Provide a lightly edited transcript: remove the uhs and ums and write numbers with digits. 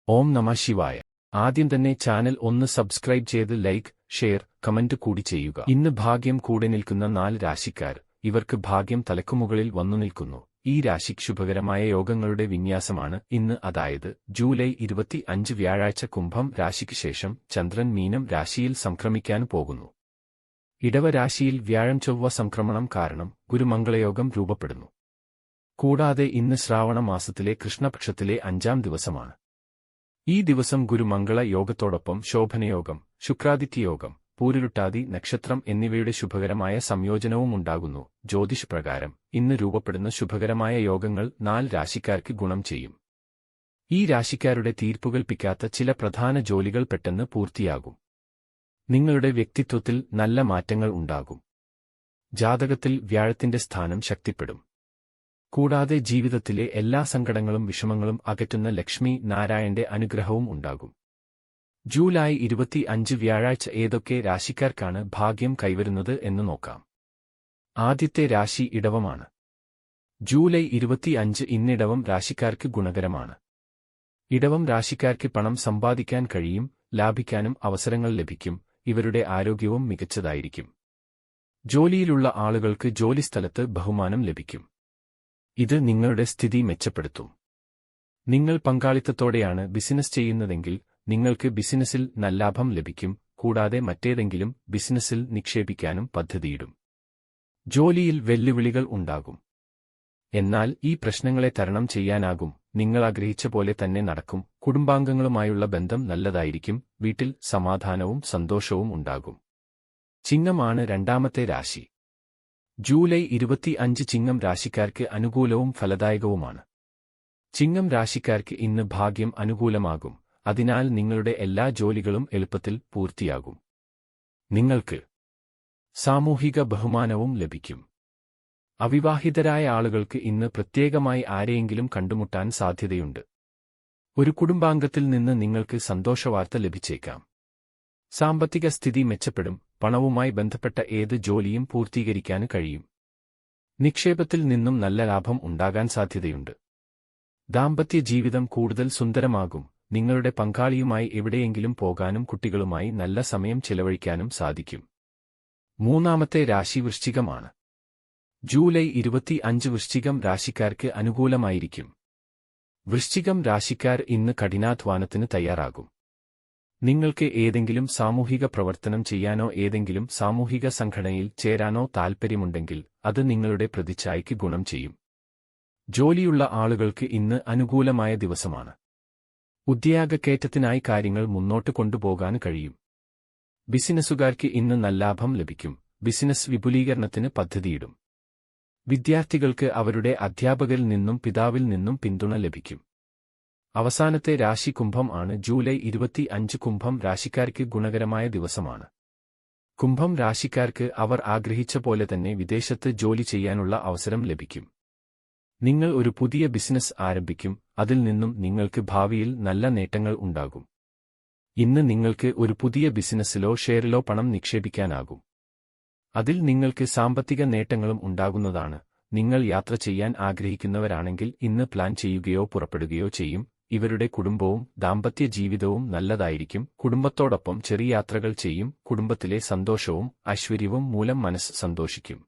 ഓം നമഃ ശിവായ. ആദ്യം തന്നെ ചാനൽ ഒന്ന് സബ്സ്ക്രൈബ് ചെയ്ത് ലൈക്ക്, ഷെയർ, കമന്റ് കൂടി ചെയ്യുക. ഇന്ന് ഭാഗ്യം കൂടെ നിൽക്കുന്ന 4 രാശിക്കാർ. ഇവർക്ക് ഭാഗ്യം തലക്കുമുകളിൽ വന്നു നിൽക്കുന്നു. ഈ രാശിക്ക് ശുഭകരമായ യോഗങ്ങളുടെ വിന്യാസമാണ് ഇന്ന്, അതായത് ജൂലൈ 25 വ്യാഴാഴ്ച. കുംഭം രാശിക്ക് ശേഷം ചന്ദ്രൻ മീനം രാശിയിൽ സംക്രമിക്കാൻ പോകുന്നു. ഇടവ രാശിയിൽ വ്യാഴം ചൊവ്വ സംക്രമണം കാരണം ഗുരുമംഗളയോഗം രൂപപ്പെടുന്നു. കൂടാതെ ഇന്ന് ശ്രാവണ മാസത്തിലെ കൃഷ്ണപക്ഷത്തിലെ 5-ാം ദിവസമാണ്. ഈ ദിവസം ഗുരുമംഗള യോഗത്തോടൊപ്പം ശോഭനയോഗം, ശുക്രാദിത്യയോഗം, പൂരുരുട്ടാതി നക്ഷത്രം എന്നിവയുടെ ശുഭകരമായ സംയോജനവും ഉണ്ടാകുന്നു. ജ്യോതിഷപ്രകാരം ഇന്ന് രൂപപ്പെടുന്ന ശുഭകരമായ യോഗങ്ങൾ 4 രാശിക്കാർക്ക് ഗുണം ചെയ്യും. ഈ രാശിക്കാരുടെ തീർപ്പുകൽപ്പിക്കാത്ത ചില പ്രധാന ജോലികൾ പെട്ടെന്ന് പൂർത്തിയാകും. നിങ്ങളുടെ വ്യക്തിത്വത്തിൽ നല്ല മാറ്റങ്ങൾ ഉണ്ടാകും. ജാതകത്തിൽ വ്യാഴത്തിന്റെ സ്ഥാനം ശക്തിപ്പെടും. കൂടാതെ ജീവിതത്തിലെ എല്ലാ സങ്കടങ്ങളും വിഷമങ്ങളും അകറ്റുന്ന ലക്ഷ്മി നാരായണന്റെ അനുഗ്രഹവും ഉണ്ടാകും. ജൂലൈ 25 വ്യാഴാഴ്ച ഏതൊക്കെ രാശിക്കാർക്കാണ് ഭാഗ്യം കൈവരുന്നത് എന്ന് നോക്കാം. ആദ്യത്തെ രാശി ഇടവമാണ്. ജൂലൈ 25 ഇന്നിടവം രാശിക്കാർക്ക് ഗുണകരമാണ്. ഇടവം രാശിക്കാർക്ക് പണം സമ്പാദിക്കാൻ കഴിയും, ലാഭിക്കാനും അവസരങ്ങൾ ലഭിക്കും. ഇവരുടെ ആരോഗ്യവും മികച്ചതായിരിക്കും. ജോലിയിലുള്ള ആളുകൾക്ക് ജോലിസ്ഥലത്ത് ബഹുമാനം ലഭിക്കും. ഇത് നിങ്ങളുടെ സ്ഥിതി മെച്ചപ്പെടുത്തും. നിങ്ങൾ പങ്കാളിത്തത്തോടെയാണ് ബിസിനസ് ചെയ്യുന്നതെങ്കിൽ നിങ്ങൾക്ക് ബിസിനസ്സിൽ നല്ലാഭം ലഭിക്കും. കൂടാതെ മറ്റേതെങ്കിലും ബിസിനസ്സിൽ നിക്ഷേപിക്കാനും പദ്ധതിയിടും. ജോലിയിൽ വെല്ലുവിളികൾ ഉണ്ടാകും. എന്നാൽ ഈ പ്രശ്നങ്ങളെ തരണം ചെയ്യാനാകും. നിങ്ങൾ ആഗ്രഹിച്ച പോലെ തന്നെ നടക്കും. കുടുംബാംഗങ്ങളുമായുള്ള ബന്ധം നല്ലതായിരിക്കും. വീട്ടിൽ സമാധാനവും സന്തോഷവും ഉണ്ടാകും. ചിങ്ങമാണ് രണ്ടാമത്തെ രാശി. ജൂലൈ 25 ചിങ്ങം രാശിക്കാർക്ക് അനുകൂലവും ഫലദായകവുമാണ്. ചിങ്ങം രാശിക്കാർക്ക് ഇന്ന് ഭാഗ്യം അനുകൂലമാകും. അതിനാൽ നിങ്ങളുടെ എല്ലാ ജോലികളും എളുപ്പത്തിൽ പൂർത്തിയാകും. നിങ്ങൾക്ക് സാമൂഹിക ബഹുമാനവും ലഭിക്കും. അവിവാഹിതരായ ആളുകൾക്ക് ഇന്ന് പ്രത്യേകമായി ആരെയെങ്കിലും കണ്ടുമുട്ടാൻ സാധ്യതയുണ്ട്. ഒരു കുടുംബാംഗത്തിൽ നിന്ന് നിങ്ങൾക്ക് സന്തോഷവാർത്ത ലഭിച്ചേക്കാം. സാമ്പത്തിക സ്ഥിതി മെച്ചപ്പെടും. പണവുമായി ബന്ധപ്പെട്ട ഏത് ജോലിയും പൂർത്തീകരിക്കാൻ കഴിയും. നിക്ഷേപത്തിൽ നിന്നും നല്ല ലാഭം ഉണ്ടാകാൻ സാധ്യതയുണ്ട്. ദാമ്പത്യ ജീവിതം കൂടുതൽ സുന്ദരമാകും. നിങ്ങളുടെ പങ്കാളിയുമായി എവിടെയെങ്കിലും പോകാനും കുട്ടികളുമായി നല്ല സമയം ചെലവഴിക്കാനും സാധിക്കും. മൂന്നാമത്തെ രാശി വൃശ്ചികമാണ്. ജൂലൈ 25 വൃശ്ചികം രാശിക്കാർക്ക് അനുകൂലമായിരിക്കും. വൃശ്ചികം രാശിക്കാർ ഇന്ന് കഠിനാധ്വാനത്തിന് തയ്യാറാകും. നിങ്ങൾക്ക് ഏതെങ്കിലും സാമൂഹിക പ്രവർത്തനം ചെയ്യാനോ ഏതെങ്കിലും സാമൂഹിക സംഘടനയിൽ ചേരാനോ താൽപ്പര്യമുണ്ടെങ്കിൽ അത് നിങ്ങളുടെ പ്രതിച്ഛായയ്ക്ക് ഗുണം ചെയ്യും. ജോലിയുള്ള ആളുകൾക്ക് ഇന്ന് അനുകൂലമായ ദിവസമാണ്. ഉദ്യോഗക്കയറ്റത്തിനായി കാര്യങ്ങൾ മുന്നോട്ട് കൊണ്ടുപോകാൻ കഴിയും. ബിസിനസ്സുകാർക്ക് ഇന്ന് നല്ലാഭം ലഭിക്കും. ബിസിനസ് വിപുലീകരണത്തിന് പദ്ധതിയിടും. വിദ്യാർത്ഥികൾക്ക് അവരുടെ അധ്യാപകരിൽ നിന്നും പിതാവിൽ നിന്നും പിന്തുണ ലഭിക്കും. അവസാനത്തെ രാശി കുംഭം ആണ്. ജൂലൈ 25 കുംഭം രാശിക്കാർക്ക് ഗുണകരമായ ദിവസമാണ്. കുംഭം രാശിക്കാർക്ക് അവർ ആഗ്രഹിച്ച പോലെ തന്നെ വിദേശത്ത് ജോലി ചെയ്യാനുള്ള അവസരം ലഭിക്കും. നിങ്ങൾ ഒരു പുതിയ ബിസിനസ് ആരംഭിക്കും. അതിൽ നിന്നും നിങ്ങൾക്ക് ഭാവിയിൽ നല്ല നേട്ടങ്ങൾ ഉണ്ടാകും. ഇന്ന് നിങ്ങൾക്ക് ഒരു പുതിയ ബിസിനസ്സിലോ ഷെയറിലോ പണം നിക്ഷേപിക്കാനാകും. അതിൽ നിങ്ങൾക്ക് സാമ്പത്തിക നേട്ടങ്ങളും ഉണ്ടാകുന്നതാണ്. നിങ്ങൾ യാത്ര ചെയ്യാൻ ആഗ്രഹിക്കുന്നവരാണെങ്കിൽ ഇന്ന് പ്ലാൻ ചെയ്യുകയോ പുറപ്പെടുകയോ ചെയ്യും. ഇവരുടെ കുടുംബവും ദാമ്പത്യ ജീവിതവും നല്ലതായിരിക്കും. കുടുംബത്തോടൊപ്പം ചെറിയ യാത്രകൾ ചെയ്യും. കുടുംബത്തിലെ സന്തോഷവും ഐശ്വര്യവും മൂലം മനസ്സ് സന്തോഷിക്കും.